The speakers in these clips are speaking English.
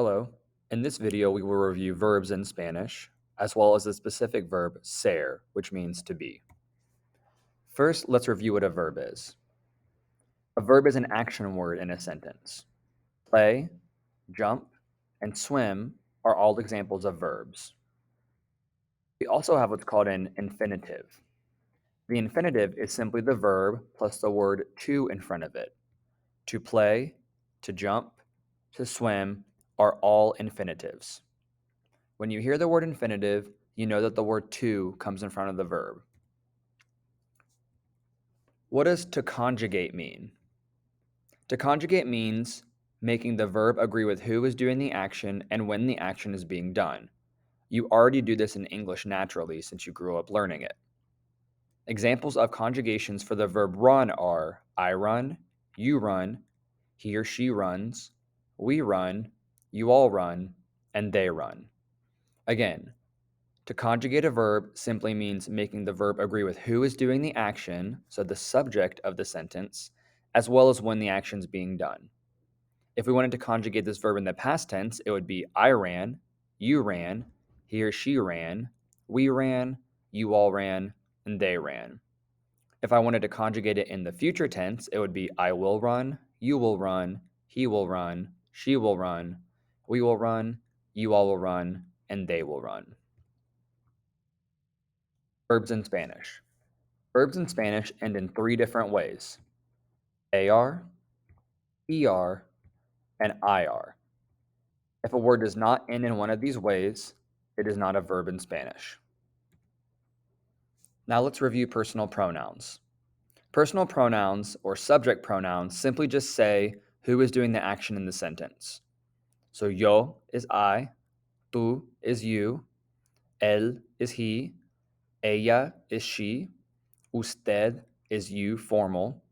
Hello. In this video, we will review verbs in Spanish, as well as the specific verb ser, which means to be. First, let's review what a verb is. A verb is an action word in a sentence. Play, jump, and swim are all examples of verbs. We also have what's called an infinitive. The infinitive is simply the verb plus the word to in front of it. To play, to jump, to swim are all infinitives. When you hear the word infinitive, you know that the word to comes in front of the verb. What does to conjugate mean? To conjugate means making the verb agree with who is doing the action and when the action is being done. You already do this in English naturally since you grew up learning it. Examples of conjugations for the verb run are I run, you run, he or she runs, we run, you all run, and they run. Again, to conjugate a verb simply means making the verb agree with who is doing the action, so the subject of the sentence, as well as when the action is being done. If we wanted to conjugate this verb in the past tense, it would be I ran, you ran, he or she ran, we ran, you all ran, and they ran. If I wanted to conjugate it in the future tense, it would be I will run, you will run, he will run, she will run, we will run, you all will run, and they will run. Verbs in Spanish. Verbs in Spanish end in three different ways: AR, ER, and IR. If a word does not end in one of these ways, it is not a verb in Spanish. Now let's review personal pronouns. Personal pronouns or subject pronouns simply just say who is doing the action in the sentence. So yo is I, tú is you, él is he, ella is she, usted is you, formal,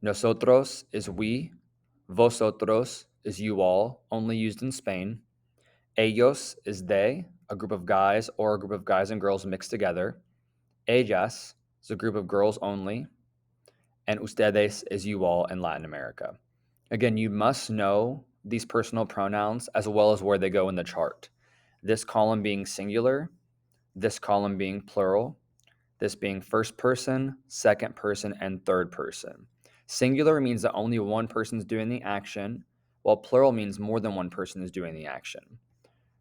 nosotros is we, vosotros is you all, only used in Spain, ellos is they, a group of guys or a group of guys and girls mixed together, ellas is a group of girls only, and ustedes is you all in Latin America. Again, you must know these personal pronouns as well as where they go in the chart. This column being singular, this column being plural, this being first person, second person, and third person. Singular means that only one person is doing the action, while plural means more than one person is doing the action.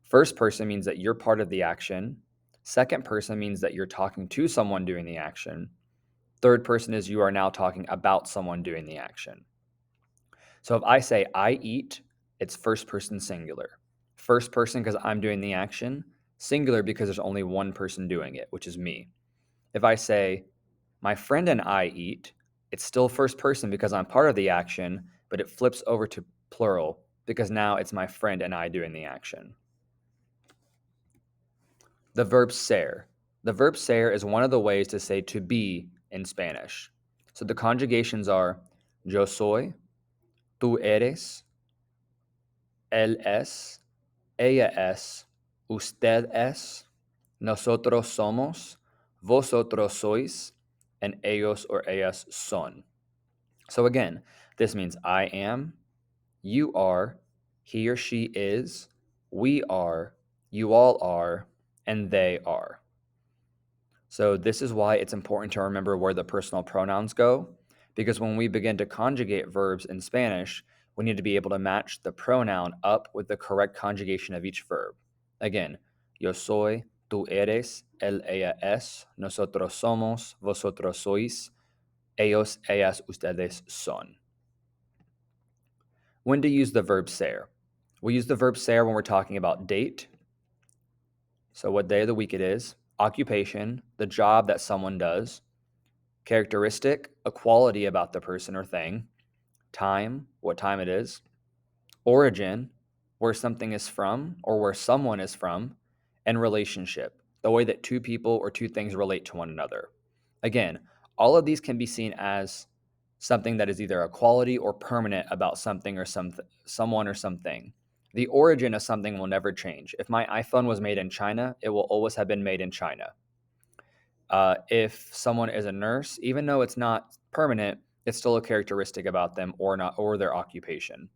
First person means that you're part of the action. Second person means that you're talking to someone doing the action. Third person is you are now talking about someone doing the action. So if I say I eat, it's first person singular. First person because I'm doing the action, singular because there's only one person doing it, which is me. If I say my friend and I eat, it's still first person because I'm part of the action, but it flips over to plural because now it's my friend and I doing the action. The verb ser. The verb ser is one of the ways to say to be in Spanish. So the conjugations are yo soy, tú eres, él es, ella es, usted es, nosotros somos, vosotros sois, and ellos or ellas son. So again, this means I am, you are, he or she is, we are, you all are, and they are. So this is why it's important to remember where the personal pronouns go, because when we begin to conjugate verbs in Spanish, we need to be able to match the pronoun up with the correct conjugation of each verb. Again, yo soy, tú eres, él, ella es, nosotros somos, vosotros sois, ellos, ellas, ustedes son. When to use the verb ser? We use the verb ser when we're talking about date, so what day of the week it is, occupation, the job that someone does, characteristic, a quality about the person or thing, time, what time it is, origin, where something is from or where someone is from, and relationship, the way that two people or two things relate to one another. Again, all of these can be seen as something that is either a quality or permanent about something or someone or something. The origin of something will never change. If my iPhone was made in China, it will always have been made in China. If someone is a nurse, even though it's not permanent, it's still a characteristic about them or not, or their occupation.